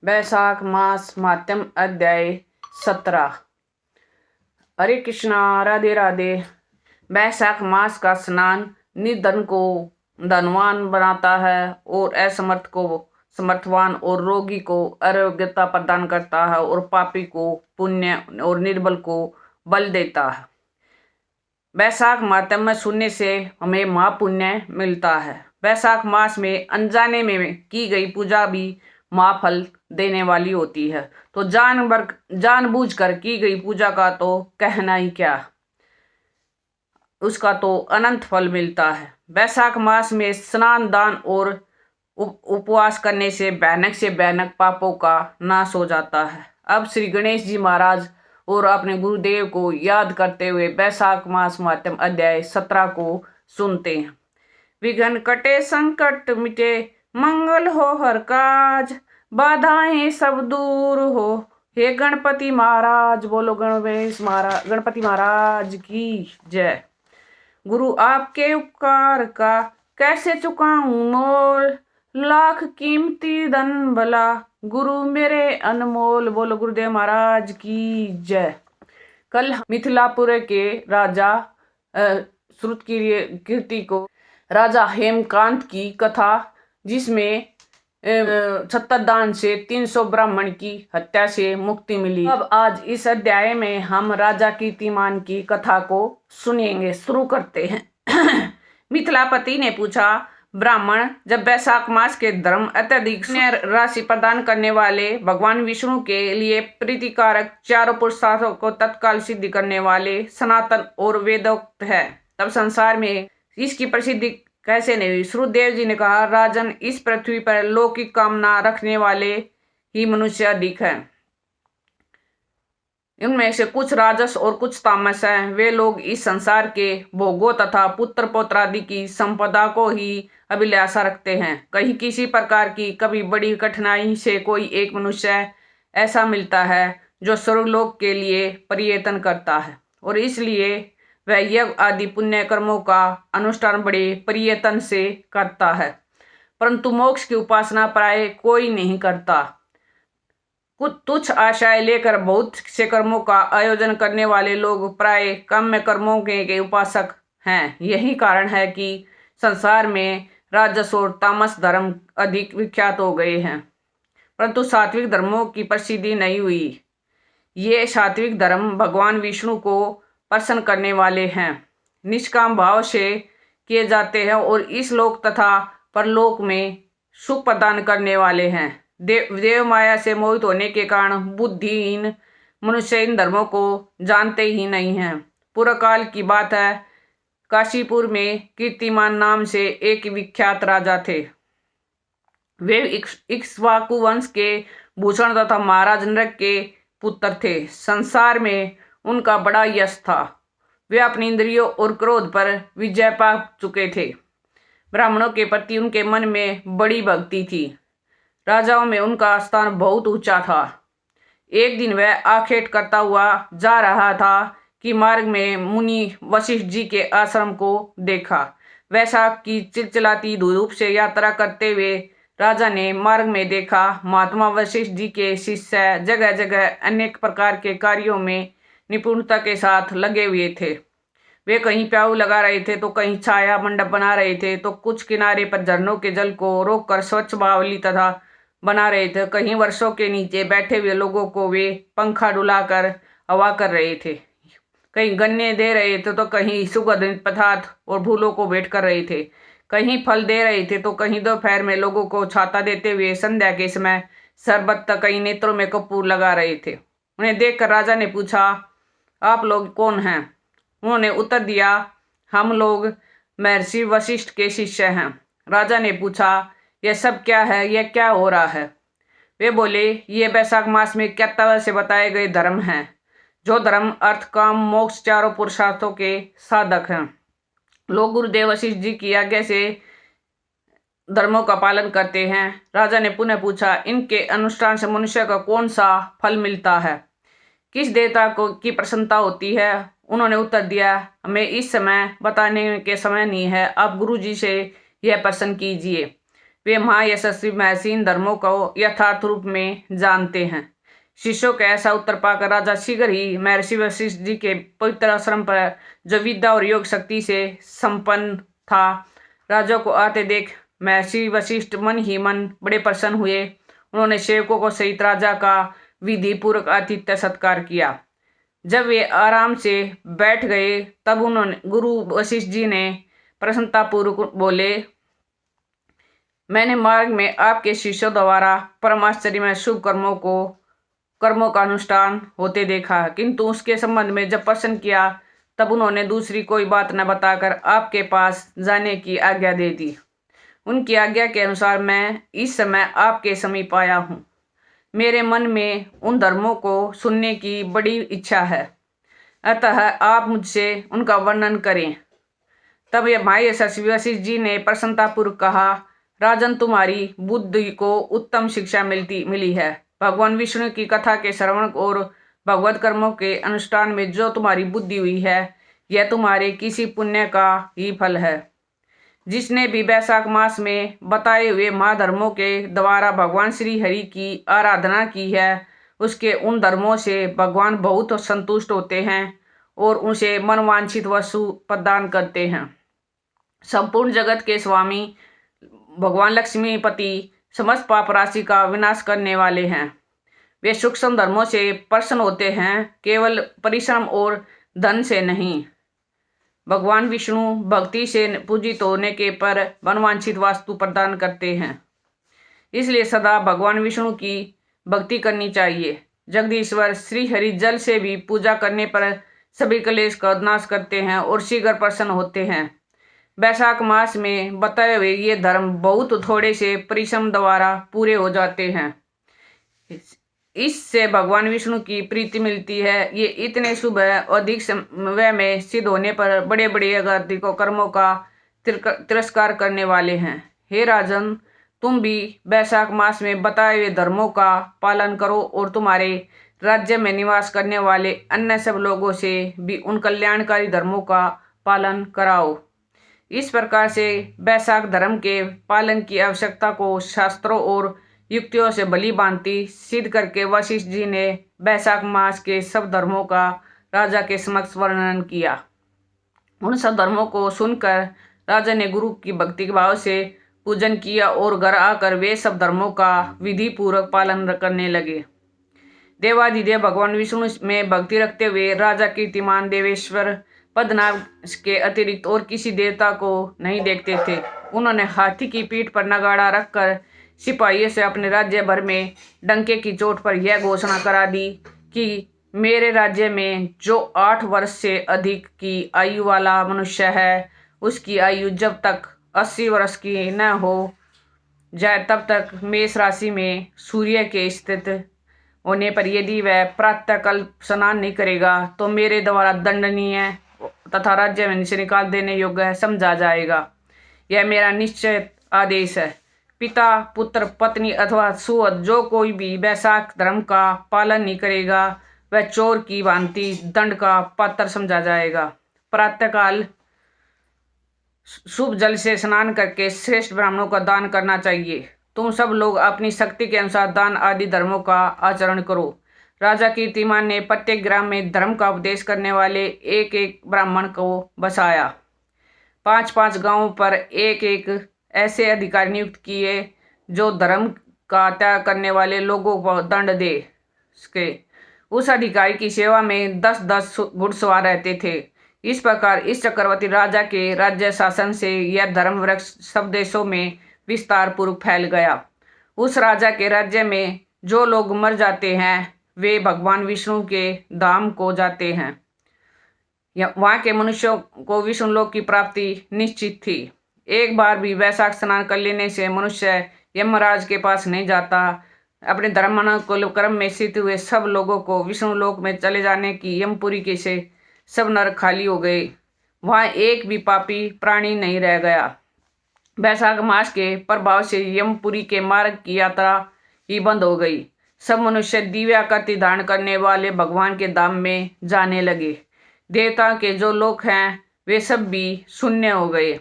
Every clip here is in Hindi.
वैशाख मास माध्यम अध्याय 17। हरे कृष्णा, राधे राधे। वैशाख मास का स्नान निर्धन को धनवान बनाता है और असमर्थ को समर्थवान और रोगी को आरोग्यता प्रदान करता है और पापी को पुण्य और निर्बल को बल देता है। वैशाख माध्यम में सुनने से हमें महापुण्य मिलता है। वैशाख मास में अनजाने में की गई पूजा भी महाफल देने वाली होती है, तो जानबूझकर की गई पूजा का तो कहना ही क्या, उसका तो अनंत फल मिलता है। वैशाख मास में स्नान, दान और उपवास करने से भयानक पापों का नाश हो जाता है। अब श्री गणेश जी महाराज और अपने गुरुदेव को याद करते हुए वैशाख मास माध्यम अध्याय 17 को सुनते हैं। विघ्न कटे, संकट मिटे, मंगल हो हर काज, बाधाएं सब दूर हो, हे गणपति महाराज। बोलो गणपति महाराज की जय। गुरु आपके उपकार का कैसे चुकाऊं मोल, लाख कीमती धन भला, गुरु मेरे अनमोल। बोलो गुरुदेव महाराज की जय। कल मिथिलापुर के राजा श्रुतकीर्ति को राजा हेमकांत की कथा, जिसमें छत्रदान से 300 ब्राह्मण की हत्या से मुक्ति मिली। अब आज इस अध्याय में हम राजा कीर्तिमान की कथा को सुनेंगे। शुरू करते हैं। मिथिलापति ने पूछा, ब्राह्मण, जब वैशाख मास के धर्म अत्यधिक राशि प्रदान करने वाले भगवान विष्णु के लिए प्रीतिकारक चारों पुरुषार्थों को तत्काल सिद्ध करने वाले सनातन और वेदोक्त है, तब संसार में इसकी प्रसिद्धि कैसे नहीं हुई? श्रुतदेव जी ने कहा, राजन, इस पृथ्वी पर लौकिक कामना रखने वाले ही मनुष्य अधिक हैं। इनमें से कुछ राजस और कुछ तामस हैं। वे लोग इस संसार के भोगों तथा पुत्र पौत्रादि की संपदा को ही अभिलाषा रखते हैं। कहीं किसी प्रकार की कभी बड़ी कठिनाई से कोई एक मनुष्य ऐसा मिलता है जो स्वर्गलोक के लिए प्रयत्न करता है और इसलिए वह यज्ञ आदि पुण्य कर्मों का अनुष्ठान बड़े प्रयत्न से करता है, परंतु मोक्ष की उपासना प्राय कोई नहीं करता। कुछ तुच्छ आशाएं लेकर बहुत से कर्मों का आयोजन करने वाले लोग प्राय काम्य कर्मों के उपासक हैं। यही कारण है कि संसार में राजस और तामस धर्म अधिक विख्यात हो गए हैं, परंतु सात्विक धर्मों की प्रसिद्धि नहीं हुई। ये सात्विक धर्म भगवान विष्णु को प्रसन्न करने वाले हैं, निष्काम भाव से किए जाते हैं और इस लोक तथा परलोक में सुख प्रदान करने वाले हैं। देव माया से मोहित होने के कारण बुद्धिहीन मनुष्य इन धर्मों को जानते ही नहीं हैं। पूर्व काल की बात है, काशीपुर में कीर्तिमान नाम से एक विख्यात राजा थे। वे इक्ष्वाकु वंश के भूषण तथा महाराज नृग के पुत्र थे। संसार में उनका बड़ा यश था। वे अपनी इंद्रियों और क्रोध पर विजय पा चुके थे। ब्राह्मणों के प्रति उनके मन में बड़ी भक्ति थी। राजाओं में उनका स्थान बहुत ऊंचा था। एक दिन वह आखेट करता हुआ जा रहा था कि मार्ग में मुनि वशिष्ठ जी के आश्रम को देखा। वैशाख की चिलचिलाती धूप से यात्रा करते हुए राजा ने मार्ग में देखा, महात्मा वशिष्ठ जी के शिष्य जगह जगह अनेक प्रकार के कार्यों में निपुणता के साथ लगे हुए थे। वे कहीं प्याऊ लगा रहे थे तो कहीं छाया मंडप बना रहे थे, तो कुछ किनारे पर झरनों के जल को रोककर स्वच्छ बावली तथा बना रहे थे। कहीं वर्षों के नीचे बैठे हुए लोगों को वे पंखा डुलाकर हवा कर रहे थे। कहीं गन्ने दे रहे थे तो कहीं सुगंधित पदार्थ और फूलों को भेंट कर रहे थे। कहीं फल दे रहे थे तो कहीं दोपहर में लोगों को छाता देते हुए संध्या के समय शरबत तक, कहीं नेत्रों में कपूर लगा रहे थे। उन्हें देखकर राजा ने पूछा, आप लोग कौन हैं? उन्होंने उत्तर दिया, हम लोग महर्षि वशिष्ठ के शिष्य हैं। राजा ने पूछा, यह सब क्या है? यह क्या हो रहा है? वे बोले, ये वैशाख मास में कर्तव्य से बताए गए धर्म हैं, जो धर्म अर्थ काम मोक्ष चारों पुरुषार्थों के साधक हैं। लोग गुरुदेव वशिष्ठ जी की आज्ञा से धर्मों का पालन करते हैं। राजा ने पुनः पूछा, इनके अनुष्ठान से मनुष्य का कौन सा फल मिलता है? किस देवता को की प्रसन्नता होती है? उन्होंने उत्तर दिया, हमें इस समय बताने के समय नहीं है, आप गुरु जी से यह प्रश्न कीजिए। वे महायशस्वी महर्षि इन धर्मों को यथार्थ रूप में जानते हैं। शिष्यों का ऐसा उत्तर पाकर राजा शीघ्र ही महर्षि वशिष्ठ जी के पवित्र आश्रम पर, जो विद्या और योग शक्ति से संपन्न था, राजा को आते देख महर्षि वशिष्ठ मन ही मन बड़े प्रसन्न हुए। उन्होंने सेवकों को सहित राजा का विधि पूर्वक आतिथ्य सत्कार किया। जब वे आराम से बैठ गए तब उन्होंने गुरु वशिष्ठ जी ने प्रसन्नतापूर्वक बोले, मैंने मार्ग में आपके शिष्यों द्वारा परम आश्चर्यमय शुभ कर्मों का अनुष्ठान होते देखा, किंतु उसके संबंध में जब प्रश्न किया तब उन्होंने दूसरी कोई बात न बताकर आपके पास जाने की आज्ञा दे दी। उनकी आज्ञा के अनुसार मैं इस समय आपके समीप आया हूँ। मेरे मन में उन धर्मों को सुनने की बड़ी इच्छा है, अतः आप मुझसे उनका वर्णन करें। तब यह महायशस्वी वशिष्ठ जी ने प्रसन्नतापूर्वक कहा, राजन, तुम्हारी बुद्धि को उत्तम शिक्षा मिली है। भगवान विष्णु की कथा के श्रवण और भगवत कर्मों के अनुष्ठान में जो तुम्हारी बुद्धि हुई है, यह तुम्हारे किसी पुण्य का ही फल है। जिसने भी वैशाख मास में बताए हुए महाधर्मों के द्वारा भगवान श्री हरि की आराधना की है, उसके उन धर्मों से भगवान बहुत संतुष्ट होते हैं और उसे मनवांछित वस्तु प्रदान करते हैं। संपूर्ण जगत के स्वामी भगवान लक्ष्मीपति समस्त पाप राशि का विनाश करने वाले हैं। वे सूक्ष्म धर्मों से प्रसन्न होते हैं, केवल परिश्रम और धन से नहीं। भगवान विष्णु भक्ति से पूजित होने के पर मनवांछित वस्तु प्रदान करते हैं। इसलिए सदा भगवान विष्णु की भक्ति करनी चाहिए। जगदीश्वर श्री हरि जल से भी पूजा करने पर सभी क्लेश का नाश करते हैं और शीघ्र प्रसन्न होते हैं। वैशाख मास में बताए हुए ये धर्म बहुत थोड़े से परिश्रम द्वारा पूरे हो जाते हैं। इससे भगवान विष्णु की प्रीति मिलती है। ये इतने शुभ है, अधिक समय में सिद्ध होने पर बड़े बड़े अगाधिकों कर्मों का तिरस्कार करने वाले हैं। हे राजन, तुम भी वैशाख मास में बताए हुए धर्मों का पालन करो और तुम्हारे राज्य में निवास करने वाले अन्य सब लोगों से भी उन कल्याणकारी धर्मों का पालन कराओ। इस प्रकार से वैशाख धर्म के पालन की आवश्यकता को शास्त्रों और युक्तियों से भली भांति सिद्ध करके वशिष्ठ जी ने वैशाख मास के सब धर्मों का राजा के समक्ष वर्णन किया। उन सब धर्मों को सुनकर राजा ने गुरु की भक्ति के भाव से पूजन किया और घर आकर वे सब धर्मों का विधि पूर्वक पालन करने लगे। देवाधिदेव भगवान विष्णु में भक्ति रखते हुए राजा कीर्तिमान देवेश्वर पद्मनाभ के अतिरिक्त और किसी देवता को नहीं देखते थे। उन्होंने हाथी की पीठ पर नगाड़ा रखकर सिपाहियों से अपने राज्य भर में डंके की चोट पर यह घोषणा करा दी कि मेरे राज्य में जो 8 वर्ष से अधिक की आयु वाला मनुष्य है, उसकी आयु जब तक 80 वर्ष की न हो जाए तब तक मेष राशि में सूर्य के स्थित होने पर यदि वह प्रातःकाल स्नान नहीं करेगा तो मेरे द्वारा दंडनीय तथा राज्य में से निकाल देने योग्य समझा जाएगा। यह मेरा निश्चित आदेश है। पिता, पुत्र, पत्नी अथवा सुहृद जो कोई भी वैशाख धर्म का पालन नहीं करेगा, वह चोर की भांति दंड का पात्र समझा जाएगा। प्रातःकाल शुभ जल से स्नान करके श्रेष्ठ ब्राह्मणों का दान करना चाहिए। तुम सब लोग अपनी शक्ति के अनुसार दान आदि धर्मों का आचरण करो। राजा कीर्तिमान ने प्रत्येक ग्राम में धर्म का उपदेश करने वाले एक एक ब्राह्मण को बसाया। 5-5 गांवों पर एक एक ऐसे अधिकारी नियुक्त किए जो धर्म का त्याग करने वाले लोगों को दंड दे सके। उस अधिकारी की सेवा में 10-10 घुड़सवार रहते थे। इस प्रकार इस चक्रवर्ती राजा के राज्य शासन से यह धर्म वृक्ष सब देशों में विस्तार पूर्वक फैल गया। उस राजा के राज्य में जो लोग मर जाते हैं वे भगवान विष्णु के धाम को जाते हैं। वहाँ के मनुष्यों को विष्णु लोक की प्राप्ति निश्चित थी। एक बार भी वैशाख स्नान कर लेने से मनुष्य यमराज के पास नहीं जाता। अपने धर्मानुकूल कर्म में स्थित हुए सब लोगों को विष्णु लोक में चले जाने की यमपुरी के से सब नरक खाली हो गए। वहाँ एक भी पापी प्राणी नहीं रह गया। वैशाख मास के प्रभाव से यमपुरी के मार्ग की यात्रा ही बंद हो गई। सब मनुष्य दिव्याकृति धारण करने वाले भगवान के धाम में जाने लगे। देवता के जो लोक हैं वे सब भी शून्य हो गए।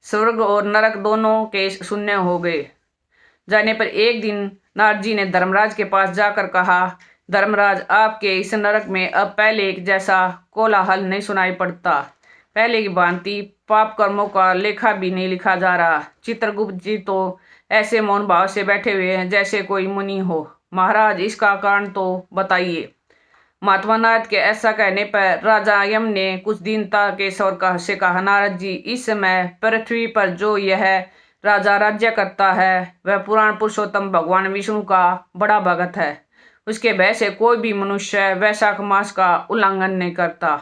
स्वर्ग और नरक दोनों के शून्य हो गए। जाने पर एक दिन नारद जी ने धर्मराज के पास जाकर कहा, धर्मराज, आपके इस नरक में अब पहले एक जैसा कोलाहल नहीं सुनाई पड़ता। पहले की भांति पाप कर्मों का लेखा भी नहीं लिखा जा रहा। चित्रगुप्त जी तो ऐसे मौन भाव से बैठे हुए हैं जैसे कोई मुनि हो। महाराज, इसका कारण तो बताइए। महात्मा नारद के ऐसा कहने पर राजा यम ने कुछ दीनता के स्वर से कहा, नारद जी, इस समय पृथ्वी पर जो यह राजा राज्य करता है वह पुराण पुरुषोत्तम भगवान विष्णु का बड़ा भगत है। उसके भय से कोई भी मनुष्य वैशाख मास का उल्लंघन नहीं करता।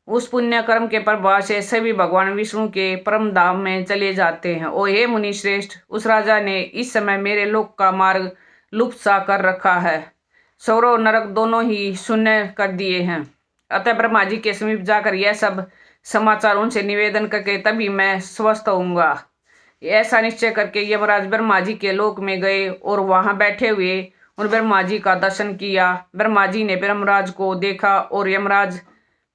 उस पुण्य कर्म के प्रभाव से सभी भगवान विष्णु के परम धाम में चले जाते हैं। ओ हे मुनि श्रेष्ठ, उस राजा ने इस समय मेरे लोक का मार्ग लुप्त सा कर रखा है। स्वर्ग और नरक दोनों ही शून्य कर दिए हैं। अतः ब्रह्मा जी के समीप जाकर यह सब समाचार उनसे निवेदन करके तभी मैं स्वस्थ होऊंगा। ऐसा निश्चय करके यमराज ब्रह्मा जी के लोक में गए और वहां बैठे हुए उन ब्रह्मा जी का दर्शन किया। ब्रह्मा जी ने ब्रह्मराज को देखा और यमराज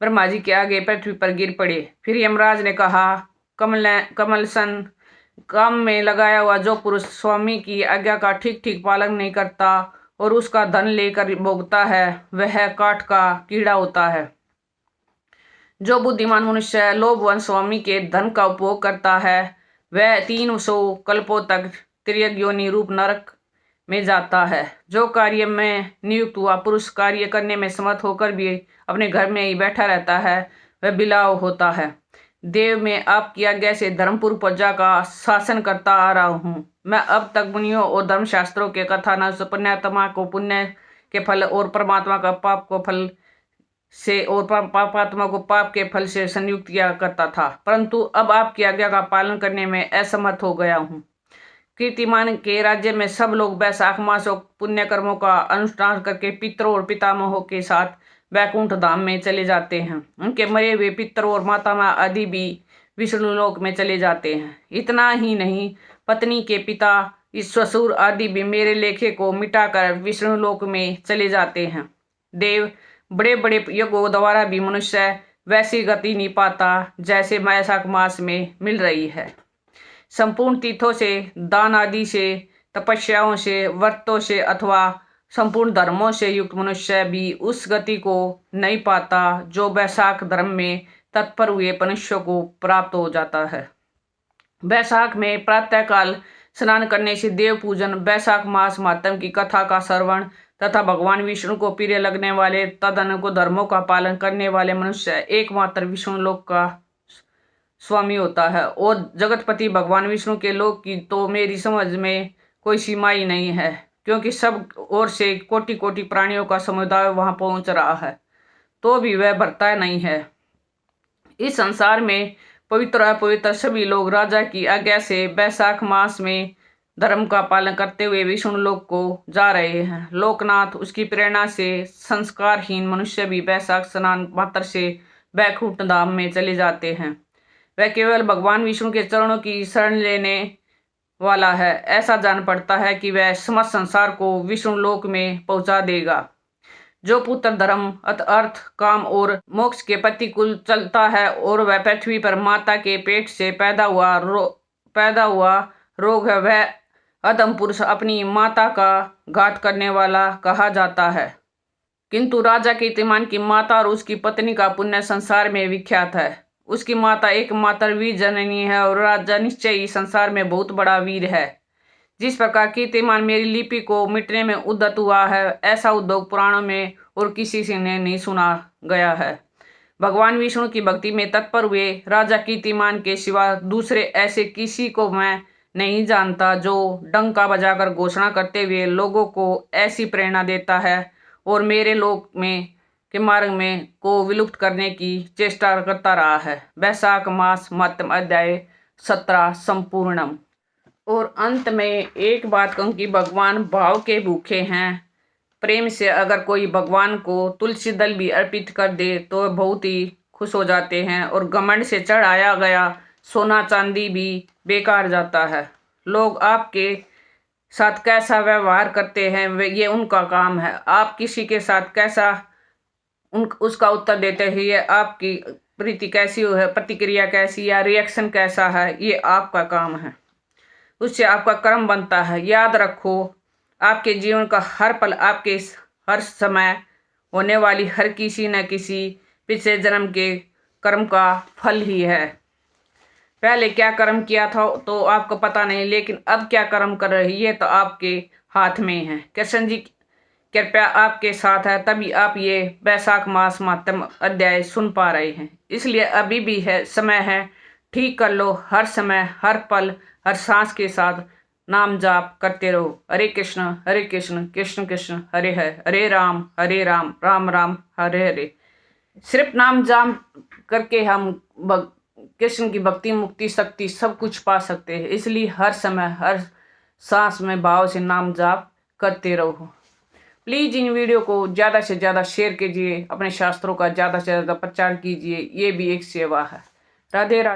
ब्रह्मा जी के आगे पृथ्वी पर गिर पड़े। फिर यमराज ने कहा, कमलसन, काम में लगाया हुआ जो पुरुष स्वामी की आज्ञा का ठीक ठीक पालन नहीं करता और उसका धन लेकर भोगता है वह काठ का कीड़ा होता है। जो बुद्धिमान मनुष्य लोभवान स्वामी के धन का उपभोग करता है वह 300 कल्पों तक तिर्यक योनि रूप नरक में जाता है। जो कार्य में नियुक्त हुआ पुरुष कार्य करने में समर्थ होकर भी अपने घर में ही बैठा रहता है वह बिलाव होता है। देव, मैं आपकी आज्ञा से धर्मपुर प्रजा का शासन करता आ रहा हूँ। मैं अब तक मुनियों और धर्मशास्त्रों के कथानक से पुण्यात्मा को पुण्य के फल और परमात्मा का पाप को फल से और पापात्मा को पाप के फल से संयुक्त किया करता था, परंतु अब आपकी आज्ञा का पालन करने में असमर्थ हो गया हूँ। कीर्तिमान के राज्य में सब लोग वैशाख मास और पुण्य कर्मों का अनुष्ठान करके पितरों और पितामहों के साथ वैकुंठ धाम में चले जाते हैं। उनके मरे हुए पितरों और मातामह आदि भी विष्णु लोक में चले जाते हैं। इतना ही नहीं, पत्नी के पिता इस ससुर आदि भी मेरे लेखे को मिटाकर विष्णु लोक में चले जाते हैं। देव, बड़े बड़े यज्ञों द्वारा भी मनुष्य वैसी गति नहीं पाता जैसे वैशाख मास में मिल रही है। संपूर्ण तीर्थों से, दान आदि से, तपस्याओं से, व्रतों से अथवा संपूर्ण धर्मों से युक्त मनुष्य भी उस गति को नहीं पाता जो वैशाख धर्म में तत्पर हुए मनुष्य को प्राप्त हो जाता है। वैशाख में प्रातःकाल स्नान करने से देव पूजन, वैशाख मास महात्म की कथा का श्रवण तथा भगवान विष्णु को प्रिय लगने वाले तदनुकूल धर्मों का पालन करने वाले मनुष्य एकमात्र विष्णु लोक का स्वामी होता है। और जगतपति भगवान विष्णु के लोक की तो मेरी समझ में कोई सीमा ही नहीं है, क्योंकि सब ओर से कोटि कोटि प्राणियों का समुदाय वहां पहुंच रहा है तो भी वह भरता नहीं है। इस संसार में पवित्र अपवित्र सभी लोग राजा की आज्ञा से वैशाख मास में धर्म का पालन करते हुए विष्णु लोक को जा रहे हैं। लोकनाथ, उसकी प्रेरणा से संस्कारहीन मनुष्य भी वैशाख स्नान मात्र से वैकुंठ धाम में चले जाते हैं। वह केवल भगवान विष्णु के चरणों की शरण लेने वाला है। ऐसा जान पड़ता है कि वह समस्त संसार को विष्णु लोक में पहुंचा देगा। जो पुत्र धर्म, अर्थ, काम और मोक्ष के प्रतिकूल चलता है और वह पृथ्वी पर माता के पेट से पैदा हुआ रोग है, वह अधम पुरुष अपनी माता का घात करने वाला कहा जाता है। किंतु राजा कीर्तिमान की माता और उसकी पत्नी का पुण्य संसार में विख्यात है। उसकी माता एकमात्र वीर जननी है और राजा निश्चय ही संसार में बहुत बड़ा वीर है। जिस प्रकार कीर्तिमान मेरी लिपि को मिटने में उद्यत हुआ है, ऐसा उद्योग पुराणों में और किसी से ने नहीं सुना गया है। भगवान विष्णु की भक्ति में तत्पर हुए राजा कीर्तिमान के सिवा दूसरे ऐसे किसी को मैं नहीं जानता जो डंका बजाकर घोषणा करते हुए लोगों को ऐसी प्रेरणा देता है और मेरे लोक में के मार्ग में को विलुप्त करने की चेष्टा करता रहा है। वैशाख मास महात्म अध्याय 17 संपूर्णम। और अंत में एक बात कहूँ कि भगवान भाव के भूखे हैं। प्रेम से अगर कोई भगवान को तुलसी दल भी अर्पित कर दे तो बहुत ही खुश हो जाते हैं और घमंड से चढ़ाया गया सोना चांदी भी बेकार जाता है। लोग आपके साथ कैसा व्यवहार करते हैं ये उनका काम है। आप किसी के साथ कैसा उसका उत्तर देते हैं, ये आपकी प्रीति कैसी है, प्रतिक्रिया कैसी या रिएक्शन कैसा है, ये आपका काम है। उससे आपका कर्म बनता है। याद रखो, आपके जीवन का हर पल, आपके हर समय होने वाली हर किसी न किसी पिछले जन्म के कर्म का फल ही है। पहले क्या कर्म किया था तो आपको पता नहीं, लेकिन अब क्या कर्म कर रही है तो आपके हाथ में है। कृष्ण जी कृपया आपके साथ है, तभी आप ये वैशाख मास महात्म अध्याय सुन पा रहे हैं। इसलिए अभी भी है, समय है, ठीक कर लो। हर समय, हर पल, हर सांस के साथ नाम जाप करते रहो। हरे कृष्ण कृष्ण कृष्ण हरे हरे राम राम राम हरे हरे। सिर्फ नाम जाप करके हम कृष्ण की भक्ति, मुक्ति, शक्ति सब कुछ पा सकते हैं। इसलिए हर समय, हर सांस में भाव से नाम जाप करते रहो। प्लीज इन वीडियो को ज़्यादा से ज़्यादा शेयर कीजिए, अपने शास्त्रों का ज़्यादा से ज़्यादा प्रचार कीजिए। ये भी एक सेवा है। राधे राधे।